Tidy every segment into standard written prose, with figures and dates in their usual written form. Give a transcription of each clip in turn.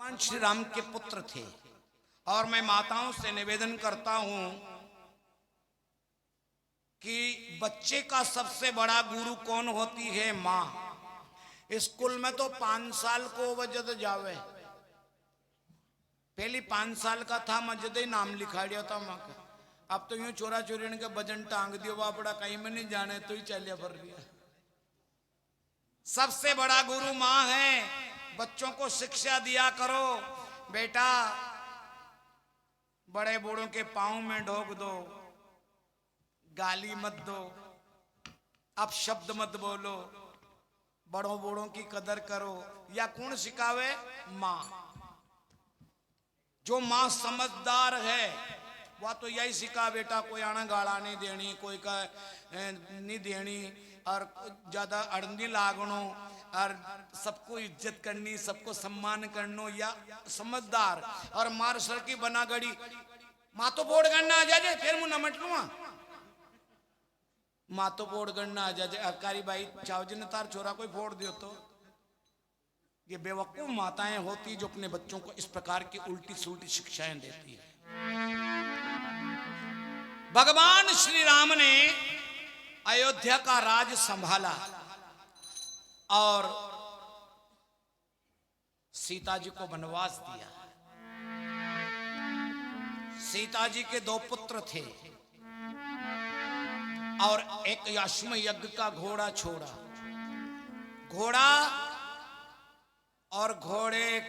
भगवान श्री राम के पुत्र थे। और मैं माताओं से निवेदन करता हूं कि बच्चे का सबसे बड़ा गुरु कौन होती है? माँ। स्कूल में तो 5 साल को वजद जावे, पहली 5 साल का था मजद ही नाम लिखा दिया था माँ का। अब तो यूं चोरा चोरी के वजन टांग दियो बापड़ा, कहीं में नहीं जाने तो ही चलिया भर दिया। सबसे बड़ा गुरु माँ है। बच्चों को शिक्षा दिया करो, बेटा बड़े बूढ़ों के पांव में ढोक दो, गाली मत दो, अब शब्द मत बोलो, बड़ों बूढ़ों की कदर करो। या कौन सिखावे? माँ। जो माँ समझदार है वह तो यही सिखा, बेटा कोई आना गाला नहीं देनी, कोई का नहीं देनी, और ज्यादा अड़नी लागनो, और सबको इज्जत करनी, सबको सम्मान करनो। या समझदार। और मार सर की बना गड़ी माँ तो बोर्ड गणना आ जाए, फिर मुँह नमट लूँगा। माँ तो बोर्ड गणना आ जाए, अकारी भाई चावजी ने तार छोरा कोई फोड़ दियो तो। ये बेवकूफ माताएं होती जो अपने बच्चों को इस प्रकार की उल्टी सुल्टी शिक्षाएं देती है। भगवान श्री राम ने अयोध्या का राज संभाला और सीता जी को वनवास दिया। सीता जी के 2 पुत्र थे और एक अश्व यज्ञ का घोड़ा छोड़ा। घोड़ा और घोड़े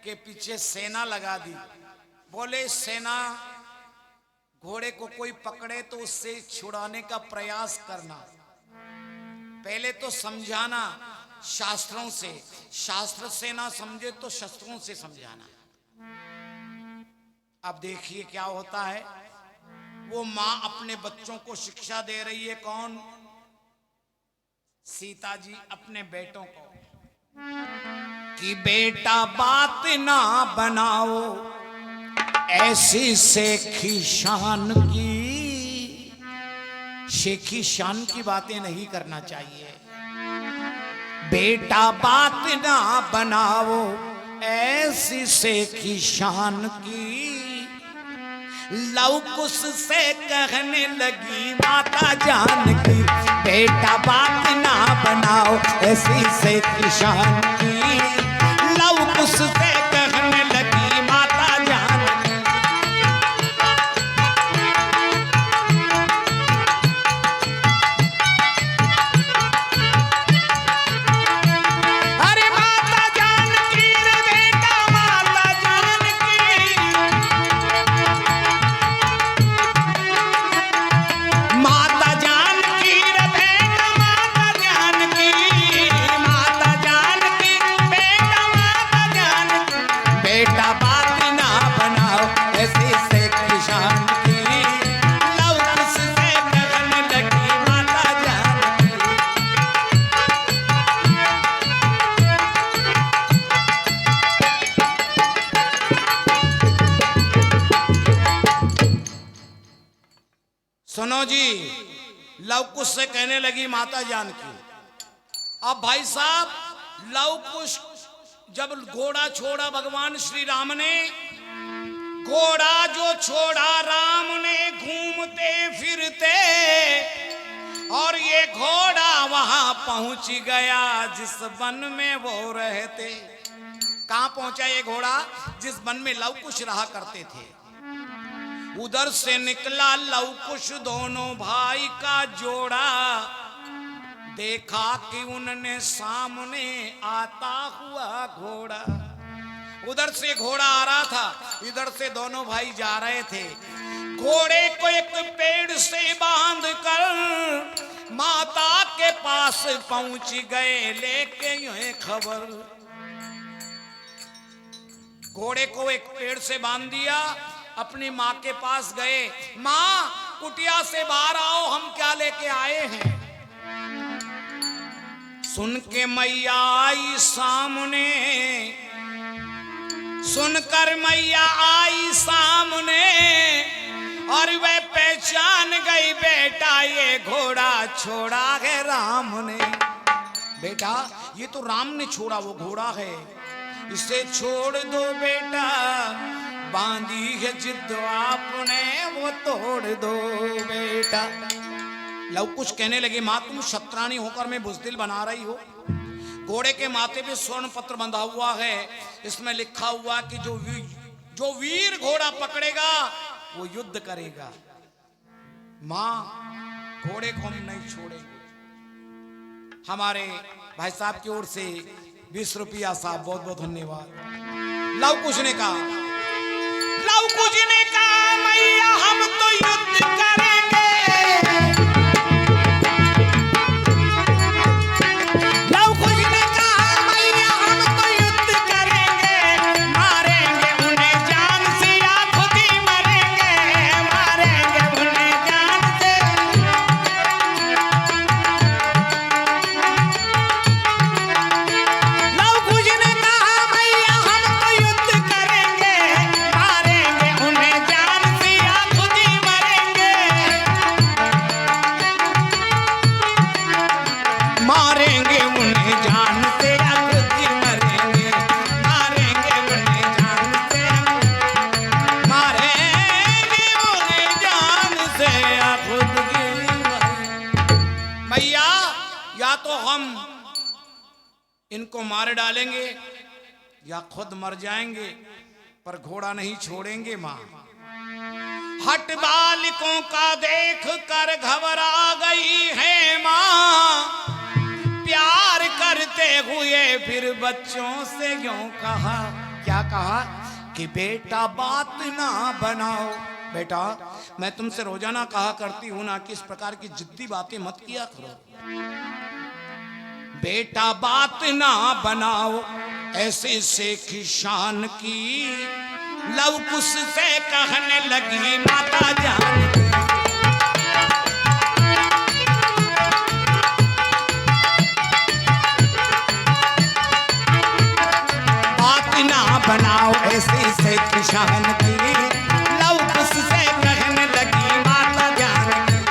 के पीछे सेना लगा दी। बोले सेना घोड़े को कोई पकड़े तो उससे छुड़ाने का प्रयास करना, पहले तो समझाना शास्त्रों से, शास्त्र से ना समझे तो शस्त्रों से समझाना। अब देखिए क्या होता है। वो मां अपने बच्चों को शिक्षा दे रही है। कौन? सीता जी अपने बेटों को, कि बेटा बात ना बनाओ ऐसी शेखी शान की। शेखी शान की बातें नहीं करना चाहिए। बेटा बात ना बनाओ ऐसी शेखी शान की। लव कुश से कहने लगी माता जानकी, बेटा बात ना बनाओ ऐसी शेखी शान की। लव कुश से कहने लगी माता जानकी। अरे माता जानकी रे बेटा माता जानकी, माता जानकी रे बेटा माता जानकी, माता जानकी बेटा माता जानकी। बेटा बात ना बनाओ ऐसी शेखी शान की। लव कुश से कहने लगी माता जानकी। सुनो जी, लव कुश से कहने लगी माता जानकी। अब भाई साहब, लव कुश जब घोड़ा छोड़ा भगवान श्री राम ने, घोड़ा जो छोड़ा राम ने घूमते फिरते, और ये घोड़ा वहां पहुंच गया जिस वन में वो रहते। कहां पहुंचा ये घोड़ा? जिस वन में लव कुश रहा करते थे। उधर से निकला लव कुश दोनों भाई का जोड़ा। देखा कि उनने सामने आता हुआ घोड़ा। उधर से घोड़ा आ रहा था, इधर से दोनों भाई जा रहे थे। घोड़े को एक पेड़ से बांध कर माता के पास पहुंच गए लेके ये खबर। घोड़े को एक पेड़ से बांध दिया, अपनी माँ के पास गए। माँ, कुटिया से बाहर आओ, हम क्या लेके आए हैं। सुन के मैया आई सामने, सुनकर मैया आई सामने, और वह पहचान गई बेटा ये घोड़ा छोड़ा है राम ने। बेटा ये तो राम ने छोड़ा वो घोड़ा है। इसे छोड़ दो बेटा, बांधी है जिद आपने वो तोड़ दो बेटा। लव कुश कहने लगे माँ तुम शतरानी होकर मैं बुजदिल बना रही हो। घोड़े के माथे पे स्वर्ण पत्र बंधा हुआ है, इसमें लिखा हुआ कि जो वीर घोड़ा पकड़ेगा वो युद्ध करेगा। माँ घोड़े को हम नहीं छोड़ेंगे। हमारे भाई साहब की ओर से 20 रुपया साहब बहुत बहुत धन्यवाद। लव कुश ने कहा मैया हम तो युद्ध करेंगे। लव कुश ने कहा मैया हम तो युद्ध करेंगे, मारेंगे उन्हें जान से या खुद ही मरेंगे, मारेंगे उन्हें जान से। लव कुश ने कहा मैया हम तो युद्ध करेंगे, मारेंगे उन्हें जान से या खुद ही मरेंगे, मारेंगे उन्हें जान से या खुद ही मरेंगे, मारेंगे उन्हें जान से, मारेंगे उन्हें जान से या खुद ही मरेंगे। भैया या तो हम इनको मार डालेंगे या खुद मर जाएंगे, पर घोड़ा नहीं छोड़ेंगे। माँ हट बालिकों का देख कर घबरा गई है माँ, प्यार करते हुए फिर बच्चों से क्यों कहा, क्या कहा कि बेटा बात ना बनाओ। बेटा मैं तुमसे रोजाना कहा करती हूं ना कि इस प्रकार की जिद्दी बातें मत किया करो। बेटा बात ना बनाओ ऐसे से किसान की, लव कुश से कहने लगी माता जान की। बात ना बनाओ ऐसे से किसान की, लव कुश से कहने लगी माता जान की।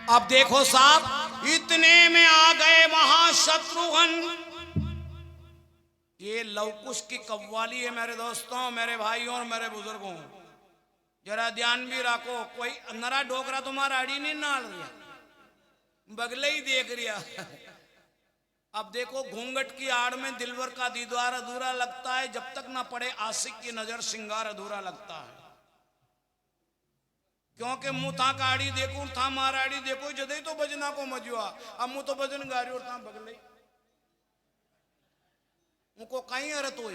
अब देखो साहब इतने में आ गए महाशत्रुघ्न। ये लवकुश की कव्वाली है मेरे दोस्तों, मेरे भाइयों और मेरे बुजुर्गों, जरा ध्यान भी रखो। कोई नरा डोकरा तुम्हारा अड़ी नहीं नाल रिया, बगले ही देख रिया। अब देखो घूंघट की आड़ में दिलवर का दीदार अधूरा लगता है, जब तक ना पड़े आशिक की नजर श्रृंगार अधूरा लगता है। क्योंकि मुंह था काड़ी देखो था माराड़ी देखो जदे तो बजना को मजुआ, अब मुंह तो बजन गारी और था बगले उनको कहीं अरत हो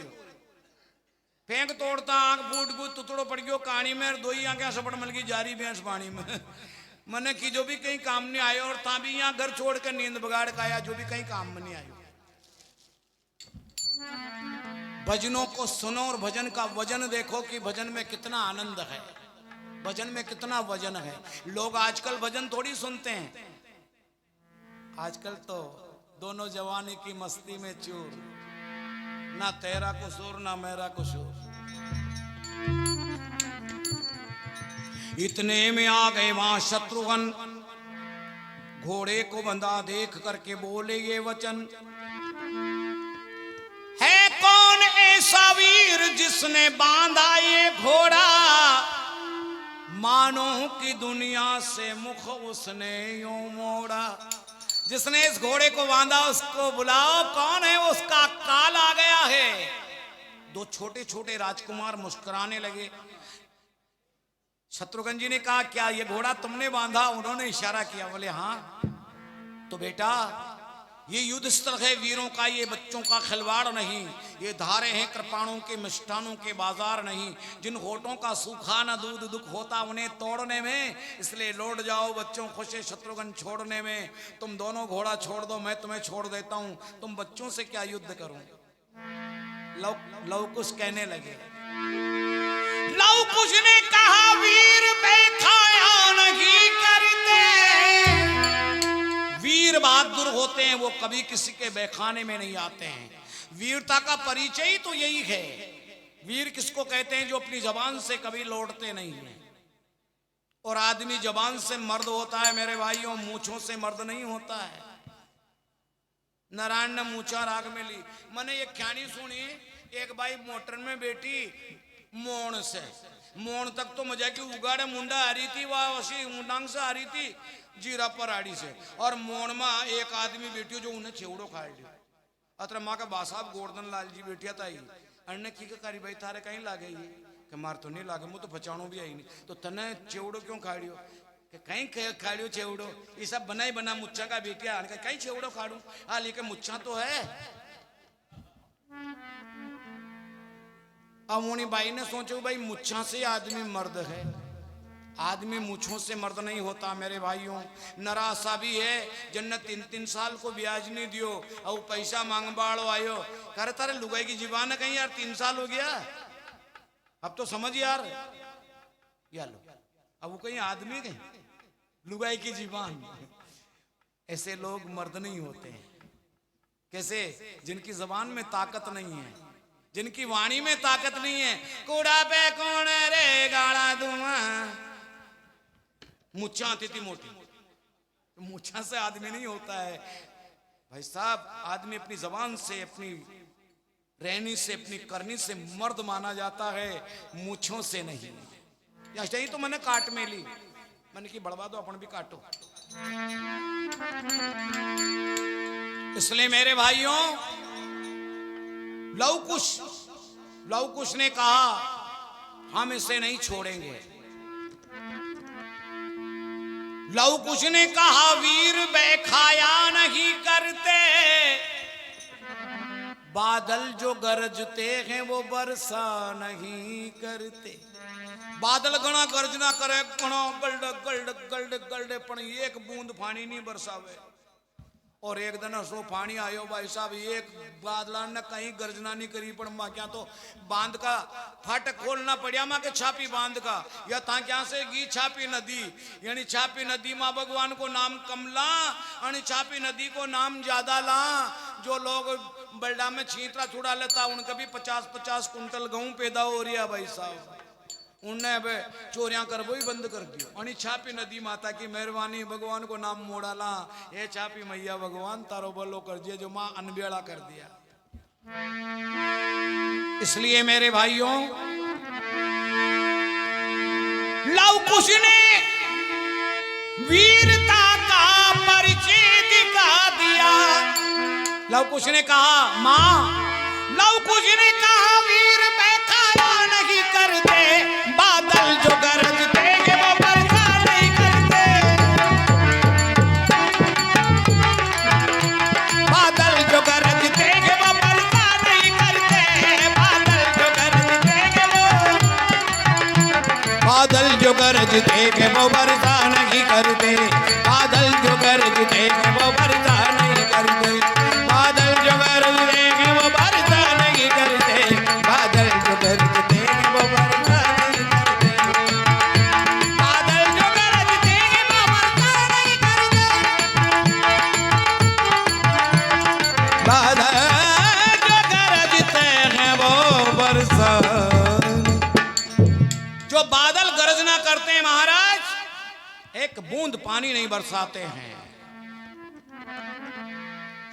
फेंक तोड़ता आंख फूट गु तुतड़ो पड़ गयो कहानी में दो ही आंखें सपड़ मल गई जारी भैंस पानी में। मने की जो भी कहीं काम नहीं आयो और था भी यहाँ घर छोड़ कर नींद बगाड़ का आया, जो भी कहीं काम में नहीं आयो। भजनों को सुनो और भजन का वजन देखो कि भजन में कितना आनंद है, भजन में कितना वजन है। लोग आजकल भजन थोड़ी सुनते हैं, आजकल तो दोनों जवानी की मस्ती में चूर, ना तेरा कसूर ना मेरा कसूर। इतने में आ गए वहां शत्रुघ्न, घोड़े को बंधा देख करके बोले ये वचन, है कौन ऐसा वीर जिसने बांधा ये घोड़ा, मानो कि दुनिया से मुख उसने यूं मोड़ा। जिसने इस घोड़े को बांधा उसको बुलाओ, कौन है उसका काल आ गया है। दो छोटे छोटे राजकुमार मुस्कुराने लगे। शत्रुघ्न जी ने कहा क्या ये घोड़ा तुमने बांधा? उन्होंने इशारा किया, बोले हाँ। तो बेटा ये युद्ध स्थल है वीरों का, ये बच्चों का खिलवाड़ नहीं, ये धारे हैं कृपाणों के मिष्ठानों के बाजार नहीं। जिन होठों का सूखा न दूध दुख होता उन्हें तोड़ने में, इसलिए लौट जाओ बच्चों खुशे शत्रुघ्न छोड़ने में। तुम दोनों घोड़ा छोड़ दो, मैं तुम्हें छोड़ देता हूं, तुम बच्चों से क्या युद्ध करूं। लव कुश कहने लगे। लव कुश ने कहा वीर बेखाया नहीं करते, वीर बहादुर होते हैं वो कभी किसी के बेखाने में नहीं आते हैं। वीरता का परिचय ही तो यही है। वीर किसको कहते हैं? जो अपनी जबान से कभी लौटते नहीं हैं। और आदमी जबान से मर्द होता है मेरे भाइयों, मूछों से मर्द नहीं होता है। नारायण ने मूछा राग में ली। मैंने ये कहानी सुनी, एक भाई मोटर में बैठी मोण से, मोण तक तो मजा की उगाड़े मुंडा आ रही थी, वह वसी मुंडांग से आ रही थी जीरा पर आड़ी से, और मोण में एक आदमी बैठी जो उन्हें छेवड़ो खा लिया। अतर माँ का बासाब गोवर्धन लाल जी बैठिया था, अन्ने की कारी भाई थारे कहीं लागे ये कि मार तो नहीं लागे, मुझे तो बचाणो भी आई नहीं, तो तने चेवड़ो क्यों खाड़ियो कि कहीं खाड़ियो चेवड़ो, ये सब बना ही बना मुच्छा का बेटिया कहीं चेवड़ो खाड़ू, हाँ लेकिन मुच्छा तो है। अब मुनी बाई ने सोचो भाई मुच्छा से आदमी मर्द है, आदमी मुछों से मर्द नहीं होता मेरे भाइयों। नरासा भी है जिनने 3-3 साल को ब्याज नहीं दियो और पैसा मांगबाड़ो आयो, करे तारे लुगाई की जीवान है कहीं यार 3 साल हो गया, अब तो समझ यार लो, अब वो कहीं आदमी कहीं लुगाई की जीवान। ऐसे लोग मर्द नहीं होते हैं। कैसे? जिनकी जबान में ताकत नहीं है, जिनकी वाणी में ताकत नहीं है। कूड़ा पे कौन रे गाड़ा दूंगा, मुच्छा आती थी मोटी, तो मुच्छा से आदमी नहीं होता है भाई साहब। आदमी अपनी जबान से, अपनी रहनी से, अपनी करनी से मर्द माना जाता है, मूछों से नहीं। यही तो मैंने काट में ली, मैंने की बढ़वा दो अपन भी काटो। इसलिए मेरे भाइयों लव कुश ने कहा हम इसे नहीं छोड़ेंगे। लव कुश ने कहा वीर बैखाया नहीं करते, बादल जो गरजते हैं वो बरसा नहीं करते। बादल गणा गर्ज ना करे, गणा गल्ड गल्ड गल्ड गल्ड पण एक बूंद पानी नहीं बरसावे। और एक दिन असो पानी आयो भाई साहब, एक बादला ने कहीं गर्जना नहीं करी, पर माँ क्या तो बांध का फाटक खोलना पड़ा माँ के छापी बांध का, या था क्या से गी छापी नदी, यानी छापी नदी माँ भगवान को नाम कमला और छापी नदी को नाम ज्यादा ला। जो लोग बल्डा में छींतरा छुड़ा लेता उनका भी 50-50 कुंटल गेहूं पैदा हो रही है भाई साहब। उनने अब चोरियां कर वो ही बंद कर दियो। और छापी नदी माता की मेहरबानी, भगवान को नाम मोड़ाला, ये छापी मैया भगवान तारो बलो कर दिया जो माँ अनबेड़ा कर दिया। इसलिए मेरे भाइयों लव कुश ने वीरता का परिचय दिखा दिया। लव कुश ने कहा मां, लव कुश ने कहा वीर बैखाया नहीं करते, बादल जो गरजते हैं वो बरसा नहीं करते। बादल जो गरजते हैं वो बरसा नहीं करते। बादल जो गरजते हैं वो, बादल जो गरजते हैं वो बरसा नहीं करते। बादल जो गरजते हैं वो बरसा नहीं करते। बादल जो गरजते हैं वो बरसा नहीं करते। बादल जो गरजते हैं वो बरसा नहीं करते। बादल जो गरजते हैं वो बरसा नहीं करते। बादल जो गरजते हैं वो बरसा, जो बादल गरजना करते हैं महाराज, एक बूंद पानी नहीं बरसाते हैं।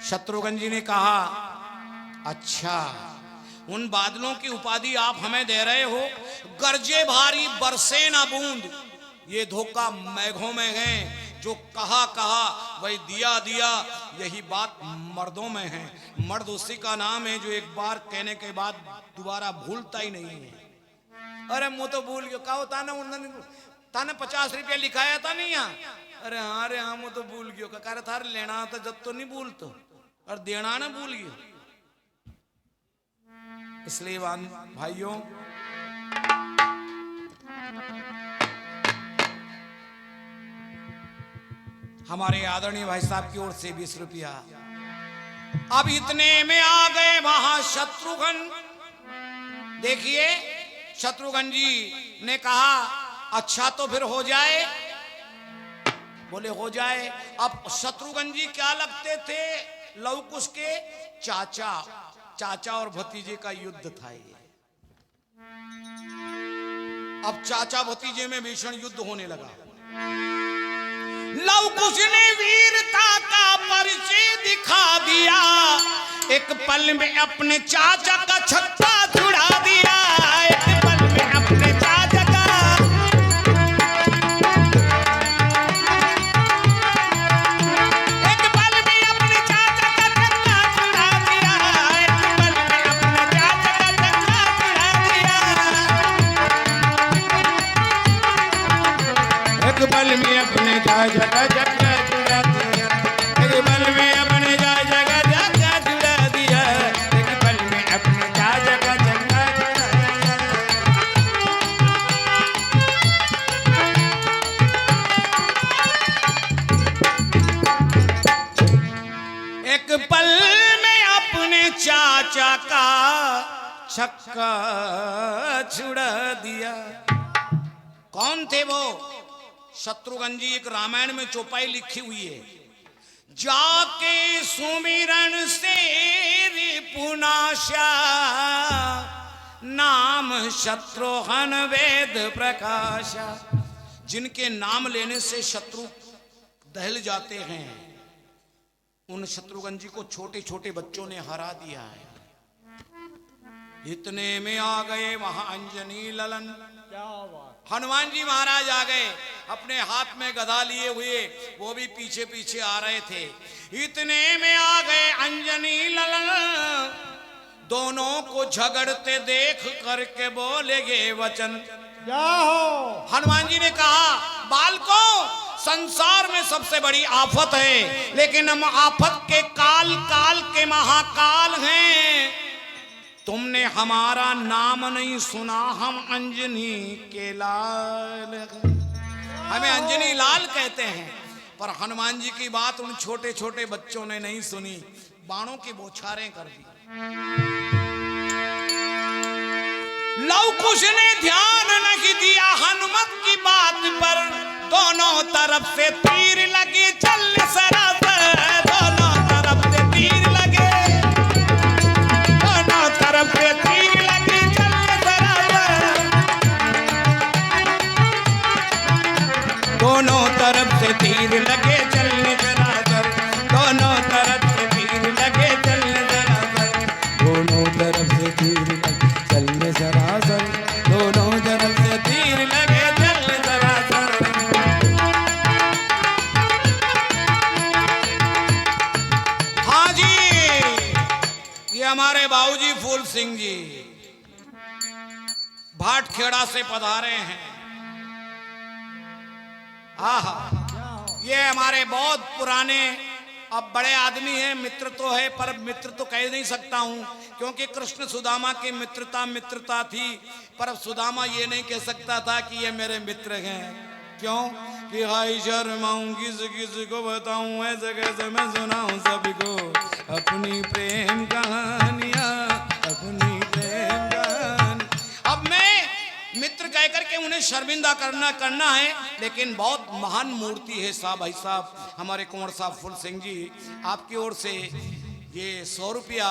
शत्रुघ्न जी ने कहा अच्छा, उन बादलों की उपाधि आप हमें दे रहे हो, गरजे भारी बरसे ना बूंद, ये धोखा मेघों में है। जो कहा वही दिया, यही बात मर्दों में है। मर्द उसी का नाम है जो एक बार कहने के बाद दोबारा भूलता ही नहीं है। अरे मुँह तो भूल गया, कहो ताने 50 रुपया लिखाया था नहीं यहाँ, अरे हाँ मुँह तो भूल गयो, कह थार लेना था जब तो नहीं भूल तो, और देना ना भूल गयो। इसलिए भाइयों हमारे आदरणीय भाई साहब की ओर से 20 रुपया। अब इतने में आ गए वहां शत्रुघ्न। देखिए शत्रुघ्न जी ने कहा अच्छा तो फिर हो जाए, बोले हो जाए। अब शत्रुघ्न जी क्या लगते थे? लव कुश के चाचा और भतीजे का युद्ध था ये। अब चाचा भतीजे में भीषण युद्ध होने लगा। लव कुश ने वीरता का परिचय दिखा दिया, एक पल में अपने चाचा का छक्का छुड़ा दिया, एक पल में अपने चाचा का, एक पल में अपने चाचा का छक्का छुड़ा दिया, एक पल में अपने चाचा का छक्का छुड़ा दिया, एक पल में अपने चाचा का छक्का छुड़ा दिया, एक पल में अपने चाचा का छक्का छुड़ा दिया, एक पल में अपने चाचा का छक्का छुड़ा दिया। एक पल में अपने चाचा का छक्का छुड़ा दिया। कौन थे वो? शत्रुघ्न जी, एक रामायण में चौपाई लिखी हुई है, जाके सुमिरन से रिपुनाशा, नाम शत्रुघ्न वेद प्रकाशा। जिनके नाम लेने से शत्रु दहल जाते हैं, उन शत्रुघ्न जी को छोटे छोटे बच्चों ने हरा दिया है। इतने में आ गए वहां अंजनी ललन। हनुमान जी महाराज आ गए, अपने हाथ में गदा लिए हुए, वो भी पीछे पीछे आ रहे थे। इतने में आ गए अंजनी ललन, दोनों को झगड़ते देख करके बोले गे वचन। हनुमान जी ने कहा, बालकों, संसार में सबसे बड़ी आफत है, लेकिन हम आफत के काल काल के महाकाल हैं। तुमने हमारा नाम नहीं सुना, हम अंजनी के लाल, हमें अंजनी लाल कहते हैं। पर हनुमान जी की बात उन छोटे छोटे बच्चों ने नहीं सुनी, बाणों की बौछारें कर दी। लव कुश ने ध्यान नहीं दिया हनुमत की बात पर, दोनों तरफ से तीर लगे चल सरासर, दोनों तरफ से तीर लगे, दोनों तरफ से तीर लगे चल सरासर, दोनों तरफ से तीर लगे चलने सरासर, दोनों तरफ से तीर लगे चलने सरासर, दोनों तरफ से तीर लगे चलने सरासर, दोनों तरफ से तीर लगे चलने सरासर। हाँ जी, ये हमारे बाबूजी फूल सिंह जी भाटखेड़ा से पधारे हैं। आहा, ये हमारे बहुत पुराने, अब बड़े आदमी हैं, मित्र तो है, पर मित्र तो कह नहीं सकता हूं, क्योंकि कृष्ण सुदामा की मित्रता थी, पर सुदामा ये नहीं कह सकता था कि ये मेरे मित्र हैं। क्यों कि हाय शर्माऊं किस किस को बताऊं, ऐसे कैसे मैं सुनाऊं सबको अपनी प्रेम कहानियां, अपनी प्रेम कहानी। अब मैं मित्र कह करके उन्हें शर्मिंदा करना है, लेकिन बहुत महान मूर्ति है साहब, भाई साहब हमारे कुंवर साहब फूल सिंह जी, आपकी ओर से ये 100 रुपया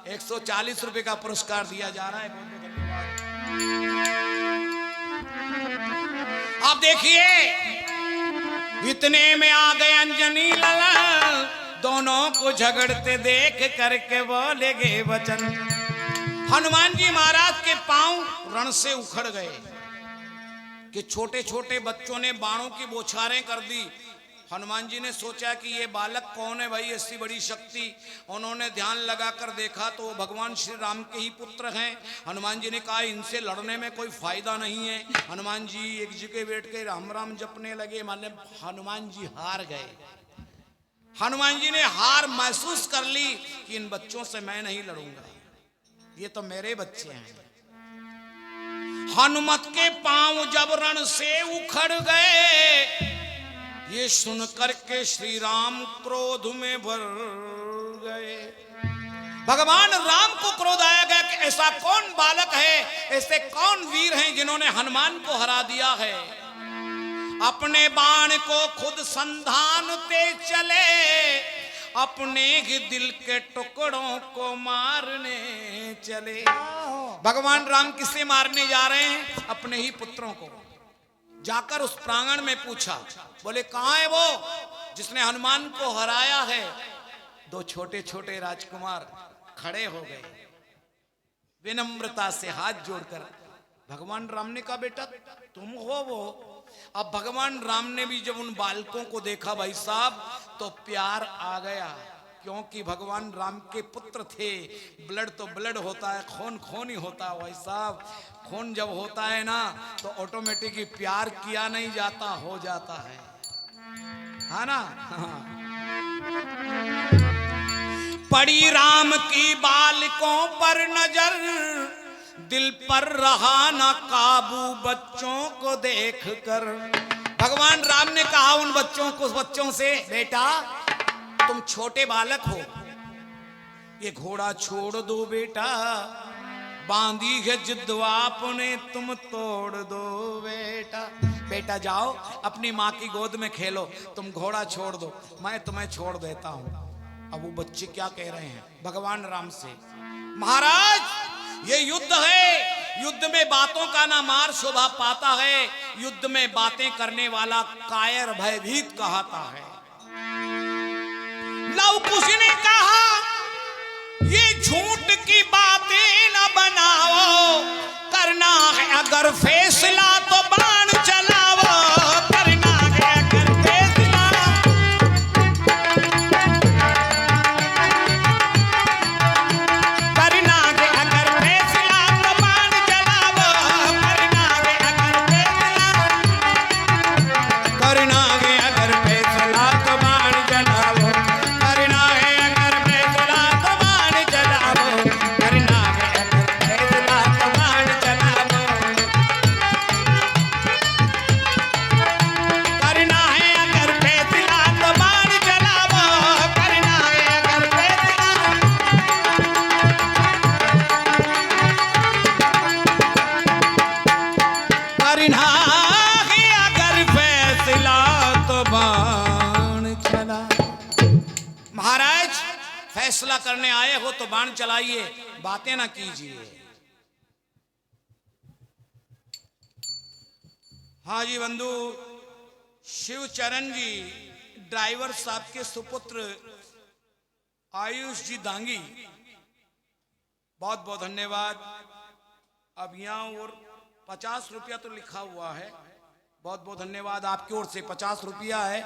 140 रुपए का पुरस्कार दिया जा रहा है। बहुत बहुत धन्यवाद। आप देखिए, इतने में आ गए अंजनी ललन, दोनों को झगड़ते देख करके बोले गे वचन। हनुमान जी महाराज के पांव रण से उखड़ गए कि छोटे छोटे बच्चों ने बाणों की बौछारें कर दी। हनुमान जी ने सोचा कि ये बालक कौन है भाई, ऐसी बड़ी शक्ति। उन्होंने ध्यान लगाकर देखा तो भगवान श्री राम के ही पुत्र हैं। हनुमान जी ने कहा, इनसे लड़ने में कोई फायदा नहीं है। हनुमान जी एक जगह बैठ के राम राम जपने लगे, माने हनुमान जी हार गए। हनुमान जी ने हार महसूस कर ली कि इन बच्चों से मैं नहीं लड़ूंगा, ये तो मेरे बच्चे हैं। हनुमत के पांव जब रण से उखड़ गए, ये सुन करके श्री राम क्रोध में भर गए। भगवान राम को क्रोध आया गया कि ऐसा कौन बालक है, ऐसे कौन वीर हैं जिन्होंने हनुमान को हरा दिया है। अपने बाण को खुद संधानते चले अपने ही दिल के टुकड़ों को मारने चले। भगवान राम किसे मारने जा रहे हैं? अपने ही पुत्रों को। जाकर उस प्रांगण में पूछा, बोले कहां है वो जिसने हनुमान को हराया है? दो छोटे छोटे राजकुमार खड़े हो गए, विनम्रता से हाथ जोड़कर। भगवान राम ने कहा, बेटा तुम हो वो? अब भगवान राम ने भी जब उन बालकों को देखा भाई साहब, तो प्यार आ गया, क्योंकि भगवान राम के पुत्र थे। ब्लड तो ब्लड होता है, खून खून ही होता है भाई साहब। खून जब होता है ना तो ऑटोमेटिक ही प्यार किया नहीं जाता, हो जाता है ना? हाँ। पड़ी राम की बालकों पर नजर, दिल पर रहा ना काबू बच्चों को देखकर। भगवान राम ने कहा उन बच्चों से, बेटा तुम छोटे बालक हो, ये घोड़ा छोड़ दो बेटा, बांधी है जिद आपने तुम तोड़ दो बेटा। बेटा जाओ अपनी माँ की गोद में खेलो, तुम घोड़ा छोड़ दो, मैं तुम्हें छोड़ देता हूं। अब वो बच्चे क्या कह रहे हैं भगवान राम से? महाराज ये युद्ध है, युद्ध में बातों का ना मार शोभा पाता है, युद्ध में बातें करने वाला कायर भयभीत कहता है। लव कुश ने कहा, ये झूठ की बातें न बनाओ, करना है अगर फैसला तो बाण चलाओ, करना है अगर फैसला। करना है अगर फैसला तो बाण चलाओ, करना है अगर फैसला। करना है अगर फैसला तो बाण चलाओ, करना है अगर फैसला तो बाण चलाओ, करना है अगर फैसला तो बाण चलाओ। करना है अगर फैसला तो बाण चलाओ, करना है अगर फैसला। करना है अगर फैसला तो बाण चला। महाराज फैसला करने आए हो तो बाण चलाइए, बातें ना कीजिए। हाँ जी बंधु, शिवचरण जी ड्राइवर साहब के सुपुत्र आयुष जी दांगी, बहुत बहुत धन्यवाद। अब यहाँ और 50 रुपया तो लिखा हुआ है, बहुत बहुत धन्यवाद आपकी ओर से 50 रुपया है।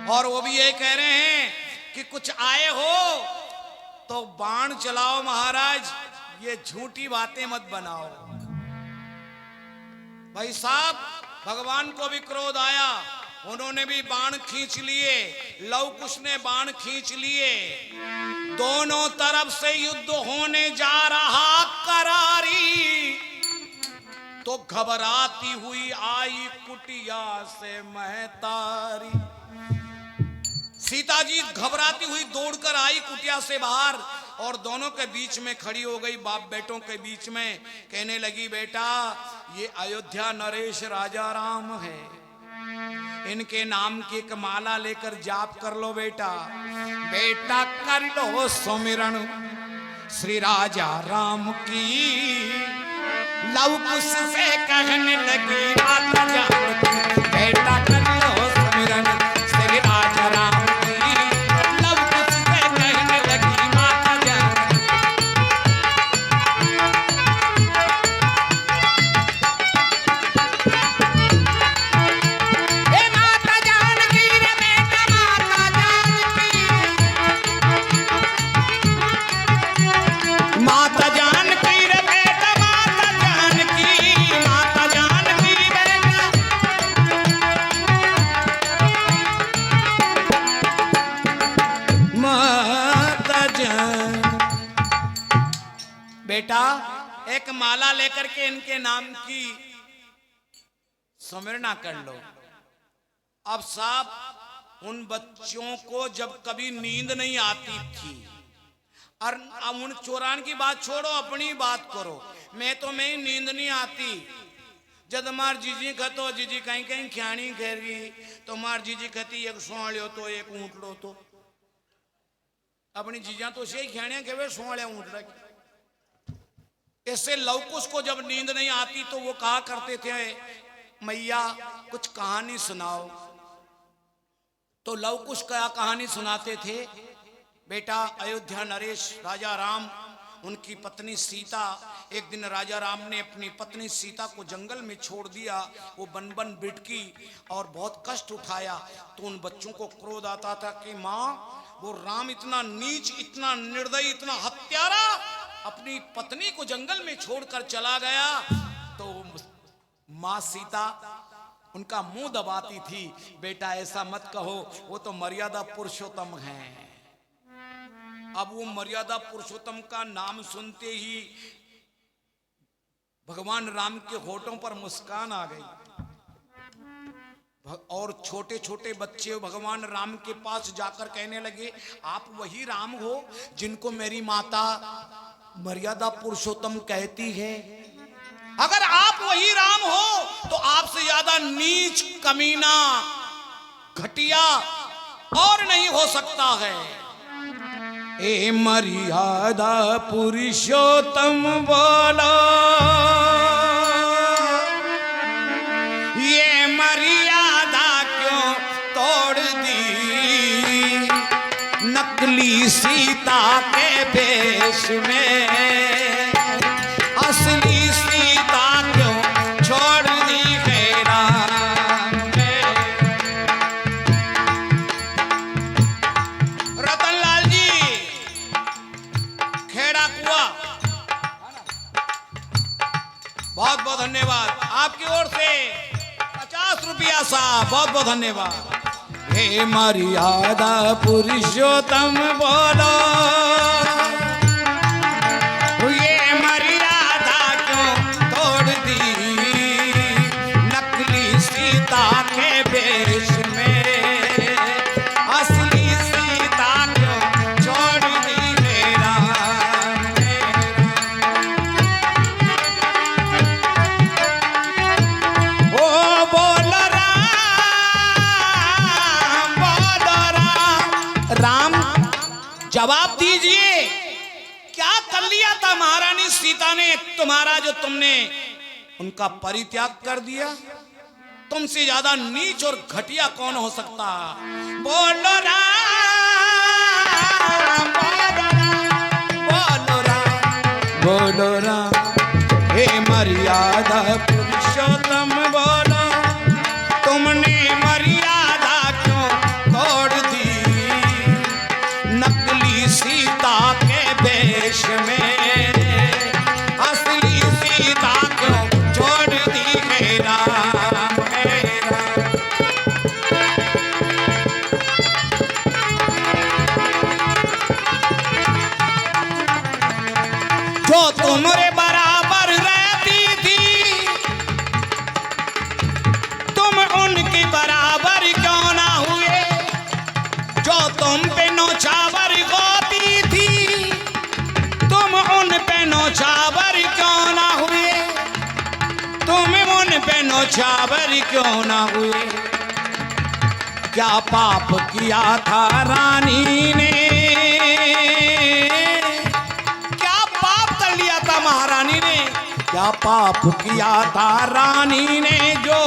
और वो भी ये कह रहे हैं कि कुछ आए हो तो बाण चलाओ महाराज, ये झूठी बातें मत बनाओ। भाई साहब भगवान को भी क्रोध आया, उन्होंने भी बाण खींच लिए, लव कुश ने बाण खींच लिए, दोनों तरफ से युद्ध होने जा रहा करारी। तो घबराती हुई आई कुटिया से महतारी। सीता जी घबराती हुई दौड़कर आई कुटिया से बाहर और दोनों के बीच में खड़ी हो गई, बाप बेटों के बीच में। कहने लगी, बेटा ये अयोध्या नरेश राजा राम है, इनके नाम की एक माला लेकर जाप कर लो बेटा। बेटा कर लो सुमिरन श्री राजा राम की। लव कुश से कहने लगी माता जानकी, बेटा कर लो सुमिरन श्री राजा राम की। लव कुश से कहने लगी माता जानकी। हे माता जानकी रे बेटा माता जानकी, माता जानकी रे बेटा माता जानकी, माता जानकी बेटा। माता जान बेटा एक माला लेकर के इनके नाम की सुमिरना कर लो। अब साहब उन बच्चों को जब कभी नींद नहीं आती थी, और अब उन चौरान की बात छोड़ो, अपनी बात करो। मैं नींद नहीं आती। जब मार जीजी खतो, जीजी कहीं कहीं ख्याणी कह रही तो मार जीजी कहती एक सोण लो तो एक ऊँट लो तो। अपनी चीजा तो से ही खेने के वे सोले ऊँट रखे। इससे लवकुश को जब नींद नहीं आती तो वो कहा करते थे, मैया कुछ कहानी सुनाओ। तो लवकुश क्या कहानी सुनाते थे, बेटा अयोध्या नरेश राजा राम, उनकी पत्नी सीता, एक दिन राजा राम ने अपनी पत्नी सीता को जंगल में छोड़ दिया। वो बन बन बिटकी और बहुत कष्ट उठाया। तो उन बच्चों को क्रोध आता था कि माँ, वो राम इतना नीच, इतना निर्दयी, इतना हत्यारा अपनी पत्नी को जंगल में छोड़कर चला गया। तो माँ सीता उनका मुंह दबाती थी, बेटा ऐसा मत कहो, वो तो मर्यादा पुरुषोत्तम है। अब वो मर्यादा पुरुषोत्तम का नाम सुनते ही भगवान राम के होठों पर मुस्कान आ गई। और छोटे छोटे बच्चे भगवान राम के पास जाकर कहने लगे, आप वही राम हो जिनको मेरी माता मर्यादा पुरुषोत्तम कहती है? अगर आप वही राम हो तो आपसे ज्यादा नीच, कमीना, घटिया और नहीं हो सकता है। ए मर्यादा पुरुषोत्तम बोलो, ये मर्यादा क्यों तोड़ दी नकली सीता के भेष में, असली सीता क्यों छोड़ दी खेरा में। रतनलाल जी खेड़ा कुआ, बहुत बहुत धन्यवाद आपकी ओर से 50 रुपया साहब, बहुत बहुत धन्यवाद। हे मर्यादा पुरुषोत्तम बोलो, ये मर्यादा क्यों तोड़ दी नकली सीता के भेष में, असली सीता क्यों छोड़ दी मेरा। ओ बोलो राम, जवाब दीजिए, क्या कर लिया था महारानी सीता ने तुम्हारा, जो तुमने उनका परित्याग कर दिया? तुमसे ज्यादा नीच और घटिया कौन हो सकता? बोलो राम, बोलो राम, बोलो राम। हे मर्यादा पुरुषोत्तम बोलो, तुमने मर्यादा क्यों तोड़ दी नकली सीता के भेष में, असली सीता क्यों छोड़ दी मेरा मेरा। जो तुम्हारे बराबर रहती थी, तुम उनके बराबर क्यों ना हुए? जो तुम पे नौछावर गोती थी, तुम उन पे नौछावर क्यों ना हुए? तुम उन पे नौछावर क्यों ना हुए? क्या पाप किया था रानी ने, क्या पाप कर लिया था महारानी ने? क्या पाप किया था रानी ने जो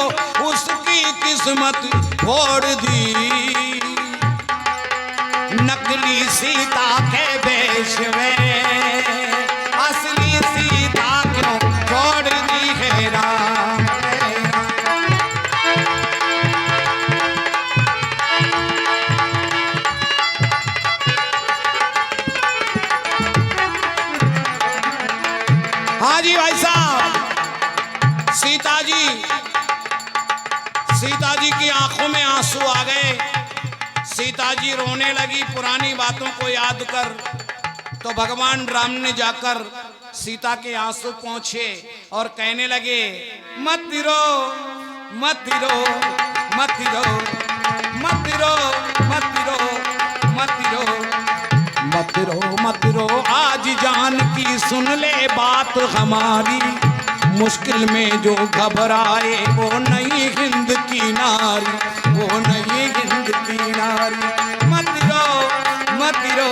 उसकी किस्मत फोड़ दी नकली सीता के भेष में, असली सीता क्यों छोड़ दी खेरा। हाँ जी भाई साहब, सीता जी की आंखों में आंसू आ गए। सीता जी रोने लगी पुरानी बातों को याद कर। तो भगवान राम ने जाकर सीता के आंसू पोंछे और कहने लगे, मत रो, मत रो, मत रो, मत रो, मत रो, मत रो, मत रो, मत रो। आज जान की सुन ले बात हमारी, मुश्किल में जो घबराए वो नहीं हिंद की नारी, वो नहीं हिंद की नारी। मत रो, मत रो,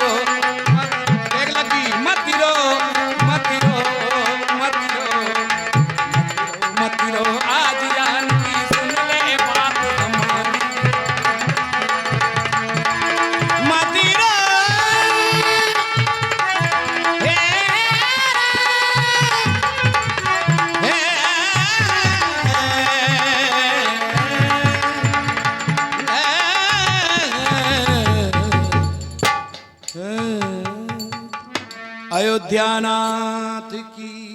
अयोध्यानाथ की